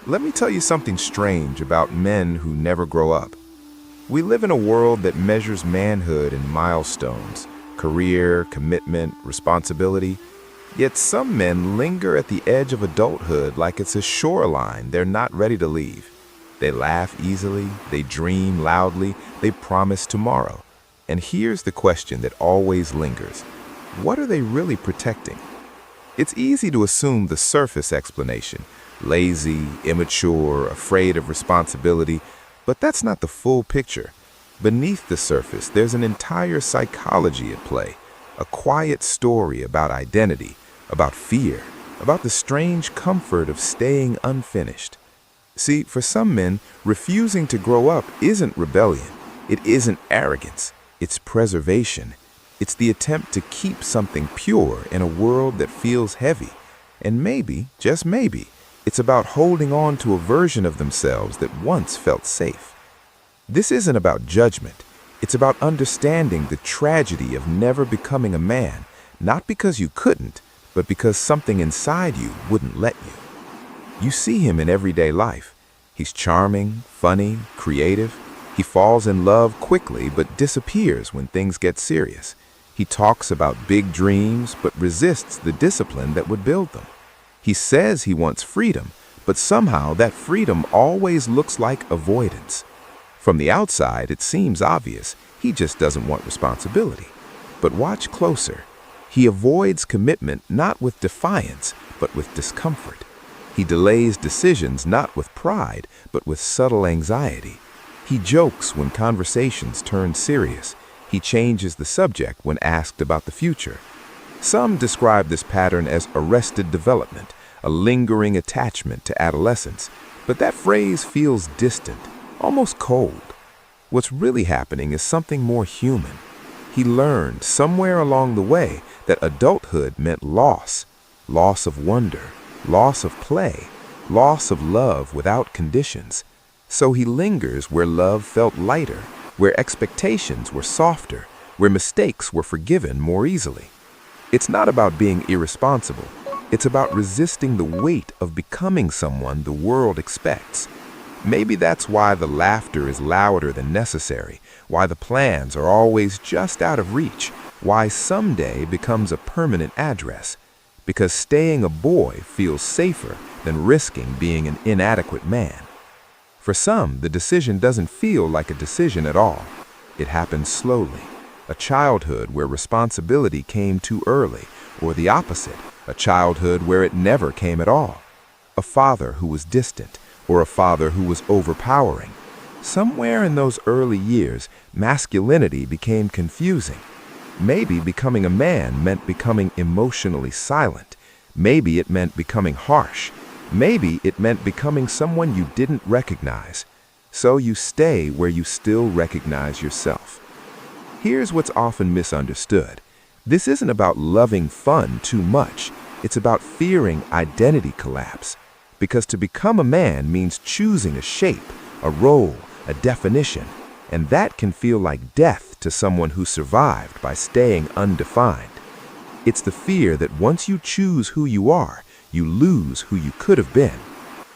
Let me tell you something strange about men who never grow up. We live in a world that measures manhood in milestones, career, commitment, responsibility. Yet some men linger at the edge of adulthood like it's a shoreline they're not ready to leave. They laugh easily, they dream loudly, they promise tomorrow. And here's the question that always lingers. What are they really protecting? It's easy to assume the surface explanation, lazy, immature, afraid of responsibility, but that's not the full picture. Beneath the surface, there's an entire psychology at play, a quiet story about identity, about fear, about the strange comfort of staying unfinished. See, for some men, refusing to grow up isn't rebellion, it isn't arrogance, it's preservation. It's the attempt to keep something pure in a world that feels heavy. And maybe, just maybe, it's about holding on to a version of themselves that once felt safe. This isn't about judgment. It's about understanding the tragedy of never becoming a man, not because you couldn't, but because something inside you wouldn't let you. You see him in everyday life. He's charming, funny, creative. He falls in love quickly but disappears when things get serious. He talks about big dreams but resists the discipline that would build them. He says he wants freedom, but somehow that freedom always looks like avoidance. From the outside, it seems obvious. He just doesn't want responsibility. But watch closer. He avoids commitment not with defiance, but with discomfort. He delays decisions not with pride, but with subtle anxiety. He jokes when conversations turn serious. He changes the subject when asked about the future. Some describe this pattern as arrested development, a lingering attachment to adolescence, but that phrase feels distant, almost cold. What's really happening is something more human. He learned somewhere along the way that adulthood meant loss, loss of wonder, loss of play, loss of love without conditions. So he lingers where love felt lighter, where expectations were softer, where mistakes were forgiven more easily. It's not about being irresponsible. It's about resisting the weight of becoming someone the world expects. Maybe that's why the laughter is louder than necessary, why the plans are always just out of reach, why someday becomes a permanent address. Because staying a boy feels safer than risking being an inadequate man. For some, the decision doesn't feel like a decision at all. It happens slowly. A childhood where responsibility came too early, or the opposite, a childhood where it never came at all. A father who was distant, or a father who was overpowering. Somewhere in those early years, masculinity became confusing. Maybe becoming a man meant becoming emotionally silent. Maybe it meant becoming harsh. Maybe it meant becoming someone you didn't recognize. So you stay where you still recognize yourself. Here's what's often misunderstood. This isn't about loving fun too much. It's about fearing identity collapse. Because to become a man means choosing a shape, a role, a definition. And that can feel like death to someone who survived by staying undefined. It's the fear that once you choose who you are, you lose who you could have been.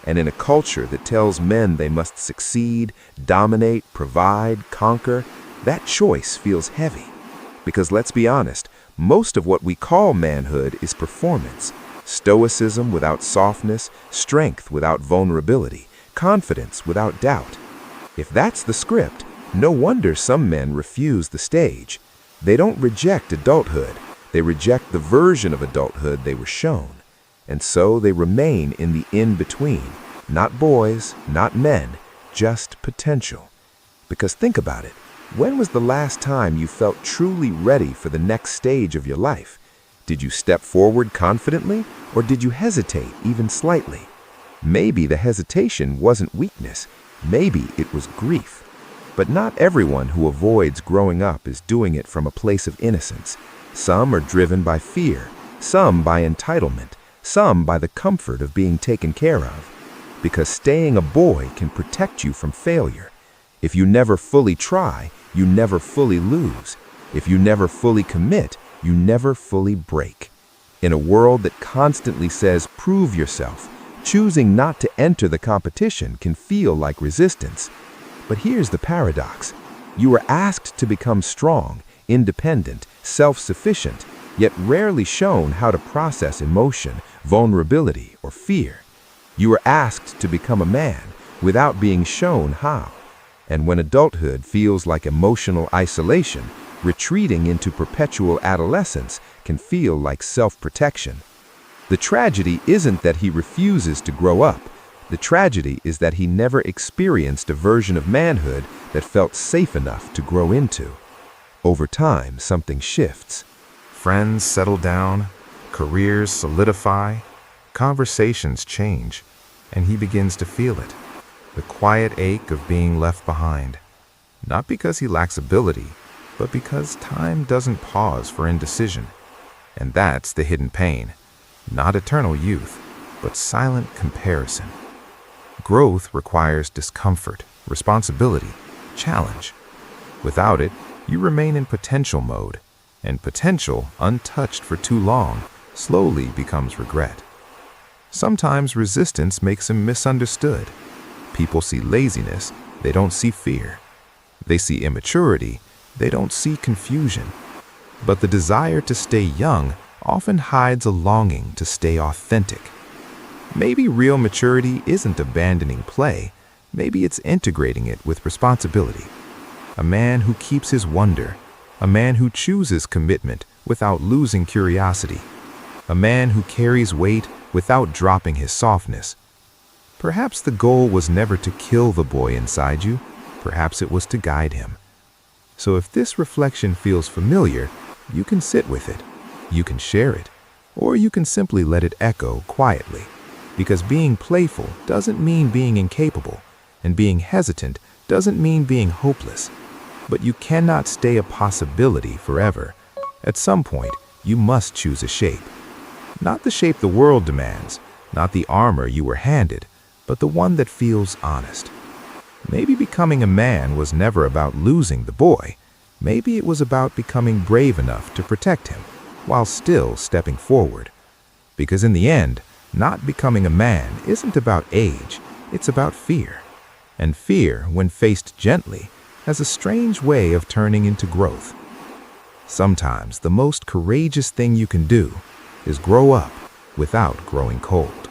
And in a culture that tells men they must succeed, dominate, provide, conquer, that choice feels heavy. Because let's be honest, most of what we call manhood is performance. Stoicism without softness, strength without vulnerability, confidence without doubt. If that's the script, no wonder some men refuse the stage. They don't reject adulthood. They reject the version of adulthood they were shown. And so they remain in the in-between. Not boys, not men, just potential. Because think about it. When was the last time you felt truly ready for the next stage of your life? Did you step forward confidently, or did you hesitate even slightly? Maybe the hesitation wasn't weakness. Maybe it was grief. But not everyone who avoids growing up is doing it from a place of innocence. Some are driven by fear, some by entitlement, some by the comfort of being taken care of. Because staying a boy can protect you from failure. If you never fully try, you never fully lose. If you never fully commit, you never fully break. In a world that constantly says, prove yourself, Choosing not to enter the competition can feel like resistance. But here's the paradox. You are asked to become strong, independent, self-sufficient, yet rarely shown how to process emotion, vulnerability, or fear. You are asked to become a man without being shown how. And when adulthood feels like emotional isolation, retreating into perpetual adolescence can feel like self-protection. The tragedy isn't that he refuses to grow up. The tragedy is that he never experienced a version of manhood that felt safe enough to grow into. Over time, something shifts. Friends settle down, careers solidify, conversations change, and he begins to feel it. The quiet ache of being left behind. Not because he lacks ability, but because time doesn't pause for indecision. And that's the hidden pain. Not eternal youth, but silent comparison. Growth requires discomfort, responsibility, challenge. Without it, you remain in potential mode, and potential, untouched for too long, slowly becomes regret. Sometimes resistance makes him misunderstood. People see laziness, they don't see fear. They see immaturity, they don't see confusion. But the desire to stay young often hides a longing to stay authentic. Maybe real maturity isn't abandoning play, maybe it's integrating it with responsibility. A man who keeps his wonder, a man who chooses commitment without losing curiosity, a man who carries weight without dropping his softness. Perhaps the goal was never to kill the boy inside you, perhaps it was to guide him. So if this reflection feels familiar, you can sit with it, you can share it, or you can simply let it echo quietly. Because being playful doesn't mean being incapable, and being hesitant doesn't mean being hopeless. But you cannot stay a possibility forever. At some point, you must choose a shape. Not the shape the world demands, not the armor you were handed, but the one that feels honest. Maybe becoming a man was never about losing the boy. Maybe it was about becoming brave enough to protect him, while still stepping forward. Because in the end, not becoming a man isn't about age, it's about fear. And fear, when faced gently, has a strange way of turning into growth. Sometimes the most courageous thing you can do is grow up without growing cold.